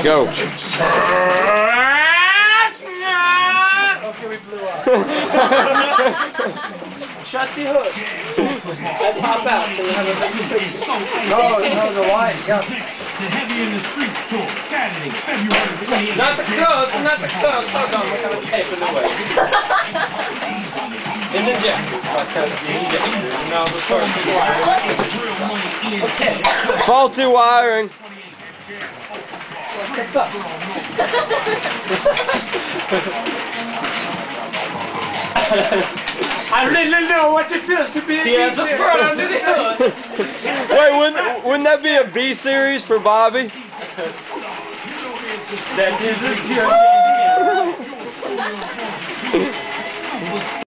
Go. Okay, we blew up. Shut the hood. And pop out. So we have a big picture. No, the light. Yeah. The Heavy in the Streets tour, Saturday, February 28th. Not the club, not the club. Hold on, we're kind of taping the way. In the jacket. Now we're starting to wire. Okay. Faulty wiring. What's up? I really know what it feels to be a He has a squirt under the hood. Wait, wouldn't that be a B series for Bobby? That is a pure